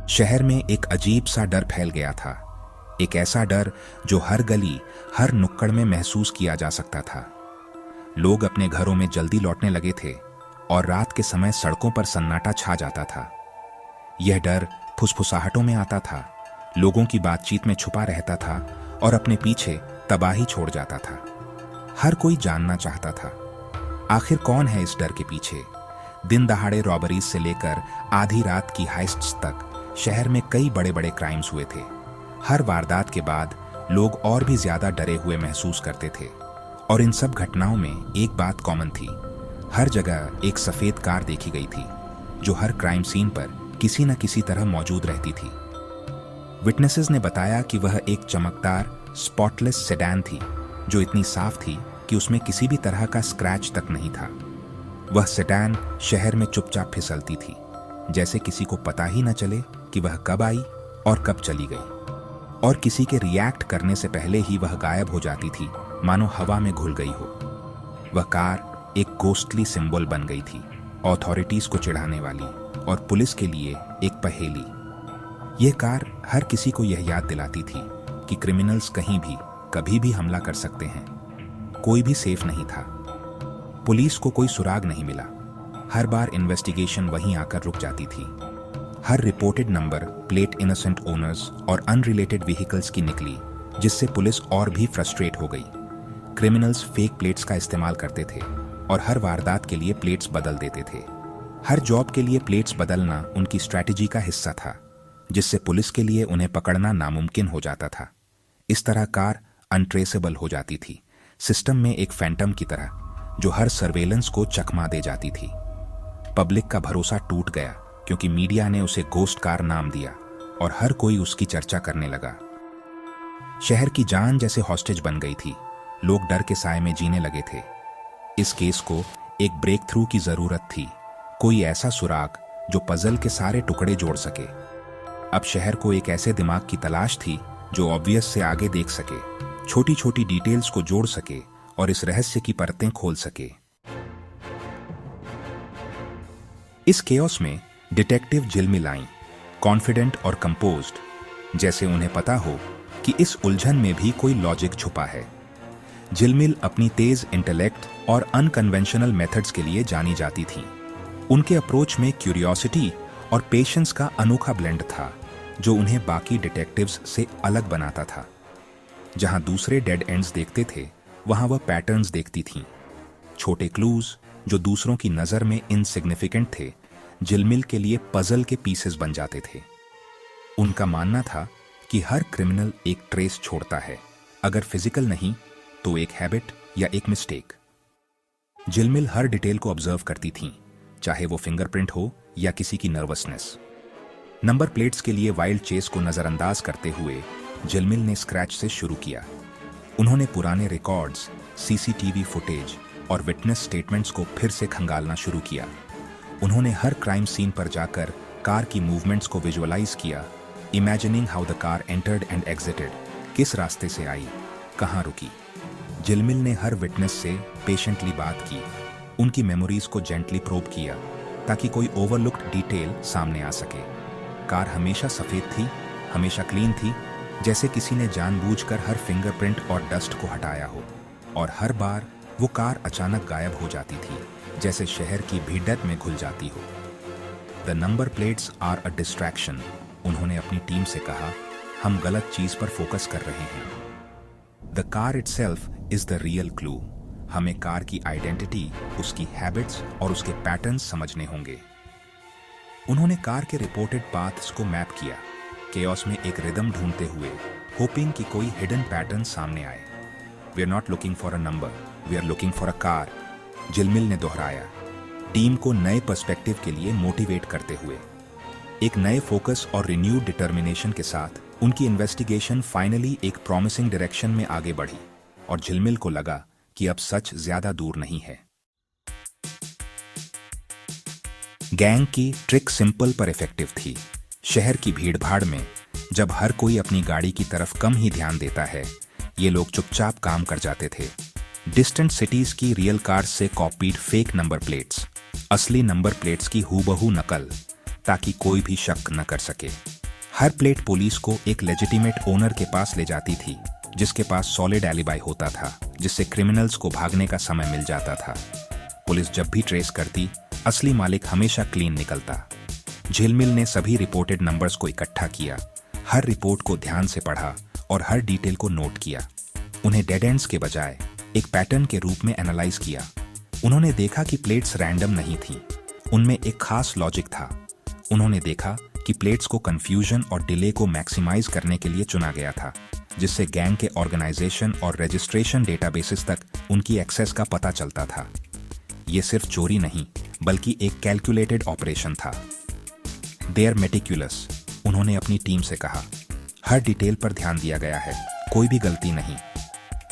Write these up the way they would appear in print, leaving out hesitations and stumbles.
शहर में एक अजीब सा डर फैल गया था। एक ऐसा डर जो हर गली, हर नुक्कड़ में महसूस किया जा सकता था। लोग अपने घरों में जल्दी लौटने लगे थे और रात के समय सड़कों पर सन्नाटा छा जाता था। यह डर फुसफुसाहटों में आता था, लोगों की बातचीत में छुपा रहता था और अपने पीछे तबाही छोड़ जाता था। हर कोई जानना चाहता था, आखिर कौन है इस डर के पीछे। दिन दहाड़े रॉबरीज से लेकर आधी रात की हाइस्ट्स तक शहर में कई बड़े बड़े क्राइम्स हुए थे। हर वारदात के बाद लोग और भी ज्यादा डरे हुए महसूस करते थे। और इन सब घटनाओं में एक बात कॉमन थी, हर जगह एक सफेद कार देखी गई थी जो हर क्राइम सीन पर किसी न किसी तरह मौजूद रहती थी। विटनेसेस ने बताया कि वह एक चमकदार स्पॉटलेस सेडान थी जो इतनी साफ थी कि उसमें किसी भी तरह का स्क्रैच तक नहीं था। वह सेडान शहर में चुपचाप फिसलती थी, जैसे किसी को पता ही न चले कि वह कब आई और कब चली गई, और किसी के रिएक्ट करने से पहले ही वह गायब हो जाती थी, मानो हवा में घुल गई हो। वह कार एक गोस्टली सिंबल बन गई थी, अथॉरिटीज को चिढ़ाने वाली और पुलिस के लिए एक पहेली। यह कार हर किसी को यह याद दिलाती थी कि क्रिमिनल्स कहीं भी कभी भी हमला कर सकते हैं। कोई भी सेफ नहीं था। पुलिस को कोई सुराग नहीं मिला। हर बार इन्वेस्टिगेशन वहीं आकर रुक जाती थी। हर reported number plate innocent owners और अनरिलेटेड व्हीकल्स की निकली, जिससे पुलिस और भी फ्रस्ट्रेट हो गई। क्रिमिनल्स फेक प्लेट्स का इस्तेमाल करते थे और हर वारदात के लिए प्लेट्स बदल देते थे। हर जॉब के लिए प्लेट्स बदलना उनकी स्ट्रैटेजी का हिस्सा था, जिससे पुलिस के लिए उन्हें पकड़ना नामुमकिन हो जाता था। इस तरह कार अनट्रेसेबल हो जाती थी, सिस्टम में एक फैंटम की तरह, जो हर सर्वेलेंस को चकमा दे जाती थी। पब्लिक का भरोसा टूट गया क्योंकि मीडिया ने उसे गोस्ट कार नाम दिया और हर कोई उसकी चर्चा करने लगा। शहर की जान जैसे हॉस्टेज बन गई थी। लोग डर के साए में जीने लगे थे। इस केस को एक ब्रेक थ्रू की जरूरत थी, कोई ऐसा सुराग जो पजल के सारे टुकड़े जोड़ सके। अब शहर को एक ऐसे दिमाग की तलाश थी जो ऑब्वियस से आगे देख सके, छोटी छोटी डिटेल्स को जोड़ सके और इस रहस्य की परतें खोल सके। इस केओस में डिटेक्टिव झिलमिलाईं, कॉन्फिडेंट और कंपोज्ड, जैसे उन्हें पता हो कि इस उलझन में भी कोई लॉजिक छुपा है। झिलमिल अपनी तेज इंटेलेक्ट और अनकन्वेंशनल मेथड्स के लिए जानी जाती थीं। उनके अप्रोच में क्यूरियोसिटी और पेशेंस का अनोखा ब्लेंड था, जो उन्हें बाकी डिटेक्टिव्स से अलग बनाता था। जहां दूसरे डेड एंड्स देखते थे, वहां वह पैटर्न्स देखती थीं। छोटे क्लूज जो दूसरों की नजर में इनसिग्निफिकेंट थे, झिलमिल के लिए पजल के पीसेस बन जाते थे। उनका मानना था कि हर क्रिमिनल एक ट्रेस छोड़ता है, अगर फिजिकल नहीं तो एक हैबिट या एक मिस्टेक। झिलमिल हर डिटेल को ऑब्जर्व करती थीं, चाहे वो फिंगरप्रिंट हो या किसी की नर्वसनेस। नंबर प्लेट्स के लिए वाइल्ड चेस को नजरअंदाज करते हुए झिलमिल ने स्क्रैच से शुरू किया। उन्होंने पुराने रिकॉर्ड्स, सीसीटीवी फुटेज और विटनेस स्टेटमेंट्स को फिर से खंगालना शुरू किया। उन्होंने हर क्राइम सीन पर जाकर कार की मूवमेंट्स को विजुअलाइज किया, imagining how the car entered and exerted, किस रास्ते से आई, कहाँ रुकी। झिलमिल ने हर विटनेस से पेशेंटली बात की, उनकी मेमोरीज को जेंटली प्रोब किया ताकि कोई ओवरलुक्ड डिटेल सामने आ सके। कार हमेशा सफेद थी, हमेशा क्लीन थी, जैसे किसी ने जानबूझकर हर फिंगरप्रिंट और डस्ट को हटाया हो। और हर बार वो कार अचानक गायब हो जाती थी, जैसे शहर की भीड़त में घुल जाती हो। The number plates are a distraction, उन्होंने अपनी टीम से कहा, हम गलत चीज पर फोकस कर रहे हैं। The car itself is the real clue, हमें कार की आइडेंटिटी, उसकी हैबिट्स और उसके पैटर्न्स समझने होंगे। उन्होंने कार के रिपोर्टेड पाथ्स को मैप किया, केओस में एक रिदम ढूंढते हुए, होपिंग कि कोई हिडन पैटर्न सामने आए। We are not looking for a number, we are looking for a car, Jhilmil ने दोहराया, टीम को नए पर्सपेक्टिव के लिए मोटिवेट करते हुए। एक नए फोकस और रिन्यूड डिटर्मिनेशन के साथ उनकी इन्वेस्टिगेशन फाइनली एक प्रॉमिसिंग डायरेक्शन में आगे बढ़ी और झिलमिल को लगा कि अब सच ज्यादा दूर नहीं है। गैंग की ट्रिक सिंपल पर इफेक्टिव थी। शहर की भीड़भाड़ में जब हर कोई अपनी गाड़ी की तरफ कम ही ध्यान देता है, ये लोग चुपचाप काम कर जाते थे। डिस्टेंट सिटीज की रियल कार्स से कॉपीड फेक नंबर प्लेट्स, असली नंबर प्लेट्स की हूबहू नकल, ताकि कोई भी शक न कर सके। हर प्लेट पुलिस को एक लेजिटिमेट ओनर के पास ले जाती थी, जिसके पास सॉलिड एलिबाई होता था, जिससे क्रिमिनल्स को भागने का समय मिल जाता था। पुलिस जब भी ट्रेस करती, असली मालिक हमेशा क्लीन निकलता। झिलमिल ने सभी रिपोर्टेड नंबर्स को इकट्ठा किया, हर रिपोर्ट को ध्यान से पढ़ा और हर डिटेल को नोट किया। उन्हें डेड एंड्स के बजाय एक पैटर्न के रूप में एनालाइज किया। उन्होंने देखा कि प्लेट्स रैंडम नहीं थी, उनमें एक खास लॉजिक था। उन्होंने देखा कि प्लेट्स को कंफ्यूजन और डिले को मैक्सिमाइज करने के लिए चुना गया था, जिससे गैंग के ऑर्गेनाइजेशन और रजिस्ट्रेशन डेटाबेसेस तक उनकी एक्सेस का पता चलता था। ये सिर्फ चोरी नहीं, बल्कि एक कैलकुलेटेड ऑपरेशन था। दे आर मेटिक्युलस, उन्होंने अपनी टीम से कहा। हर डिटेल पर ध्यान दिया गया है, कोई भी गलती नहीं।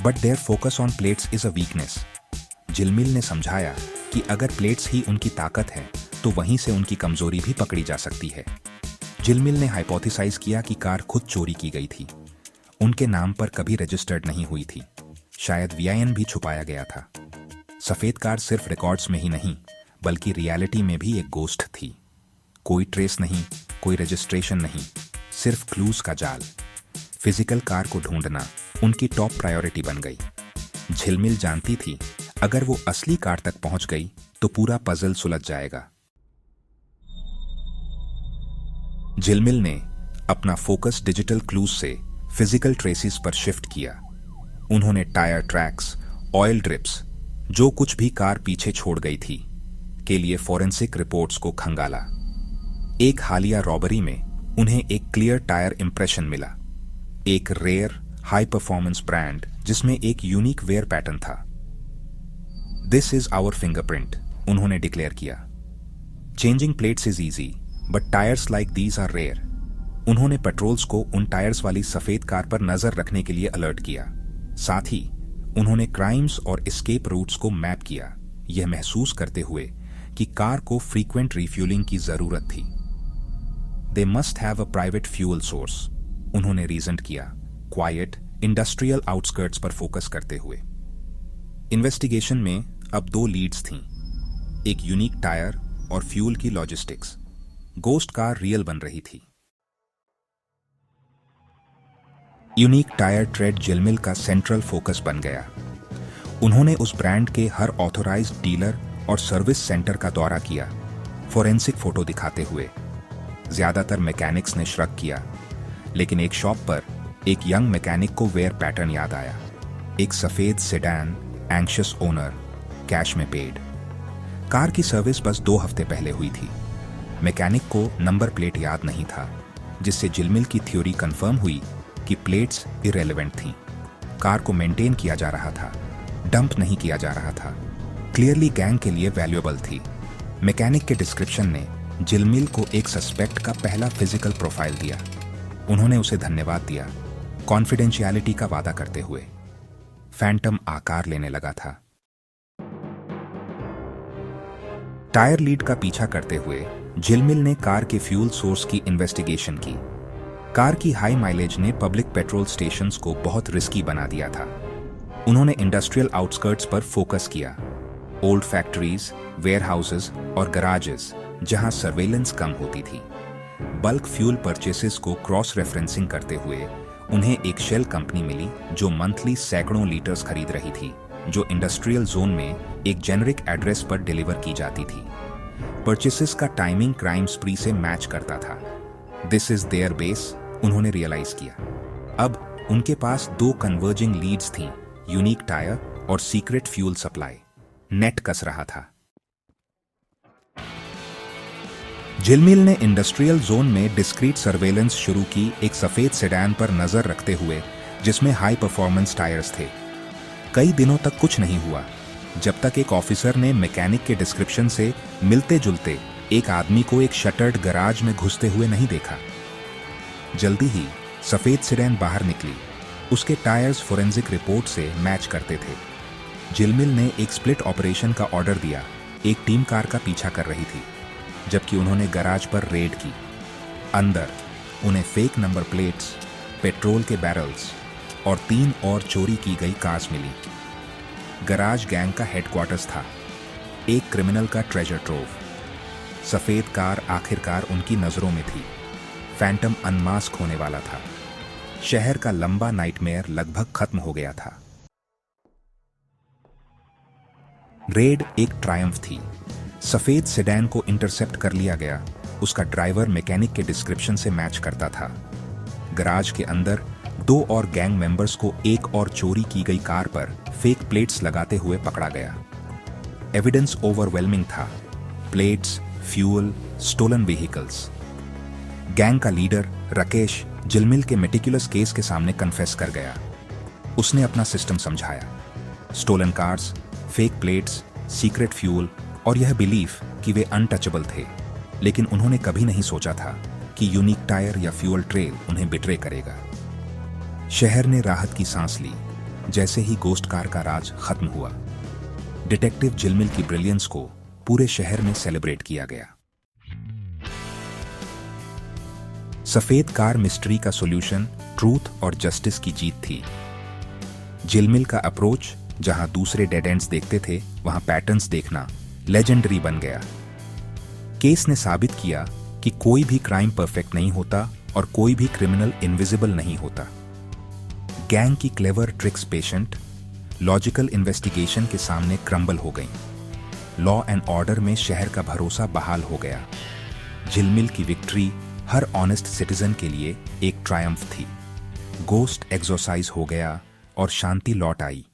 But their focus on plates is a weakness. Jhilmil ने समझाया कि अगर प्लेट्स ही उनकी ताकत है, तो वहीं से उनकी कमजोरी भी पकड़ी जा सकती है। झिलमिल ने हाइपोथेसाइज किया कि कार खुद चोरी की गई थी, उनके नाम पर कभी रजिस्टर्ड नहीं हुई थी, शायद VIN भी छुपाया गया था। सफेद कार सिर्फ रिकॉर्ड्स में ही नहीं, बल्कि रियलिटी में भी एक गोस्ट थी। कोई ट्रेस नहीं, कोई रजिस्ट्रेशन नहीं, सिर्फ क्लूज का जाल। फिजिकल कार को ढूंढना उनकी टॉप प्रायोरिटी बन गई। झिलमिल जानती थी, अगर वो असली कार तक पहुंच गई तो पूरा पजल सुलझ जाएगा। झिलमिल ने अपना फोकस डिजिटल क्लूज से फिजिकल ट्रेसेस पर शिफ्ट किया। उन्होंने टायर ट्रैक्स, ऑयल ड्रिप्स, जो कुछ भी कार पीछे छोड़ गई थी, के लिए फॉरेंसिक रिपोर्ट्स को खंगाला। एक हालिया रॉबरी में उन्हें एक क्लियर टायर इंप्रेशन मिला, एक रेयर हाई परफॉर्मेंस ब्रांड जिसमें एक यूनिक वेयर पैटर्न था। दिस इज आवर फिंगरप्रिंट, उन्होंने डिक्लेयर किया। Changing plates is easy, but tyres like these are rare. उन्होंने पेट्रोल्स को उन टायर्स वाली सफेद कार पर नजर रखने के लिए अलर्ट किया। साथ ही उन्होंने क्राइम्स और एस्केप रूट्स को मैप किया, यह महसूस करते हुए कि कार को फ्रीक्वेंट रिफ्यूलिंग की जरूरत थी। They must have a private fuel source, उन्होंने रीजन किया, क्वाइट इंडस्ट्रियल आउटस्कर्ट्स पर फोकस करते हुए। इन्वेस्टिगेशन में अब 2 लीड्स थीं, एक यूनिक टायर और फ्यूल की लॉजिस्टिक्स। गोस्ट कार रियल बन रही थी। यूनिक टायर ट्रेड झिलमिल का सेंट्रल फोकस बन गया। उन्होंने उस ब्रांड के हर ऑथोराइज्ड डीलर और सर्विस सेंटर का दौरा किया, फोरेंसिक फोटो दिखाते हुए। ज्यादातर मैकेनिक्स ने श्रग किया, लेकिन एक शॉप पर एक यंग मैकेनिक को वेयर पैटर्न याद आया। एक सफेद सेडान, एंग्शियस ओनर, कैश में पेड। कार की सर्विस बस 2 हफ्ते पहले हुई थी। मैकेनिक को नंबर प्लेट याद नहीं था, जिससे झिलमिल की थ्योरी कंफर्म हुई कि प्लेट्स इरेलेवेंट थीं। कार को मेंटेन किया जा रहा था, डंप नहीं किया जा रहा था, क्लियरली गैंग के लिए वैल्यूएबल थी। मैकेनिक के डिस्क्रिप्शन ने झिलमिल को एक सस्पेक्ट का पहला फिजिकल प्रोफाइल दिया। उन्होंने उसे धन्यवाद दिया, कॉन्फिडेंशियलिटी का वादा करते हुए। फैंटम आकार लेने लगा था। टायर लीड का पीछा करते हुए झिलमिल ने कार के फ्यूल सोर्स की इन्वेस्टिगेशन की। कार की हाई माइलेज ने पब्लिक पेट्रोल स्टेशंस को बहुत रिस्की बना दिया था। उन्होंने इंडस्ट्रियल आउटस्कर्ट्स पर फोकस किया, ओल्ड फैक्ट्रीज, वेयरहाउसेस और गराजेस जहां सर्वेलेंस कम होती थी। बल्क फ्यूल परचेसेस को क्रॉस रेफरेंसिंग करते हुए उन्हें एक शेल कंपनी मिली जो मंथली सैकड़ों लीटर्स खरीद रही थी, जो इंडस्ट्रियल जोन में एक जेनरिक एड्रेस पर डिलीवर की जाती थी। परचेसेस का टाइमिंग क्राइम स्प्री से मैच करता था। दिस इज देयर बेस, उन्होंने रियलाइज किया। अब उनके पास 2 कन्वर्जिंग लीड्स थीं, यूनिक टायर और सीक्रेट फ्यूल सप्लाई। नेट कस रहा था। झिलमिल ने इंडस्ट्रियल जोन में डिस्क्रीट सर्वेलेंस शुरू की, एक सफेद सेडान पर नजर रखते हुए जिसमें हाई परफॉर्मेंस टायर्स थे। कई दिनों तक कुछ नहीं हुआ, जब तक एक ऑफिसर ने मैकेनिक के डिस्क्रिप्शन से मिलते जुलते एक आदमी को एक शटर्ड गराज में घुसते हुए नहीं देखा। जल्दी ही सफेद सेडान बाहर निकली, उसके टायर्स फोरेंसिक रिपोर्ट से मैच करते थे। झिलमिल ने एक स्प्लिट ऑपरेशन का ऑर्डर दिया, एक टीम कार का पीछा कर रही थी, जबकि उन्होंने गराज पर रेड की। अंदर उन्हें फेक नंबर प्लेट्स, पेट्रोल के बैरल्स और 3 और चोरी की गई कार्स मिली। गराज गैंग का हेडक्वार्टर्स था, एक क्रिमिनल का ट्रेजर ट्रोव। सफेद कार आखिरकार उनकी नजरों में थी। फैंटम अनमास्क होने वाला था। शहर का लंबा नाइटमेयर लगभग खत्म हो गया था। रेड एक ट्रायम्फ थी। सफेद सेडान को इंटरसेप्ट कर लिया गया। उसका ड्राइवर मैकेनिक के डिस्क्रिप्शन से मैच करता था। गराज के अंदर 2 और गैंग मेंबर्स को एक और चोरी की गई कार पर फेक प्लेट्स लगाते हुए पकड़ा गया। एविडेंस ओवरवेलमिंग था। Plates, fuel, stolen vehicles. Gang का लीडर राकेश जिलमिल के मेटिकुलस केस के सामने कन्फेस कर गया। उसने अपना सिस्टम समझाया। Stolen cars, fake plates, secret fuel और यह बिलीफ कि वे अनटचेबल थे। लेकिन उन्होंने कभी नहीं सोचा था कि यूनिक टायर या फ्यूल ट्रेल उन्हें बिट्रे करेगा। शहर ने राहत की सांस ली जैसे ही गोस्ट कार का राज खत्म हुआ। डिटेक्टिव जिलमिल की ब्रिलियंस को पूरे शहर में सेलिब्रेट किया गया। सफेद कार मिस्ट्री का सॉल्यूशन ट्रूथ और जस्टिस की जीत थी। जिलमिल का अप्रोच, जहां दूसरे डेड एंड्स देखते थे वहां पैटर्न्स देखना, लेजेंडरी बन गया। केस ने साबित किया कि कोई भी क्राइम परफेक्ट नहीं होता और कोई भी क्रिमिनल इनविजिबल नहीं होता। गैंग की clever tricks patient, logical investigation के सामने क्रम्बल हो गईं। लॉ एंड ऑर्डर में शहर का भरोसा बहाल हो गया। जिलमिल की विक्ट्री हर ऑनेस्ट सिटीजन के लिए एक ट्रायम्फ थी। गोस्ट एक्सोसाइज हो गया और शांति लौट आई।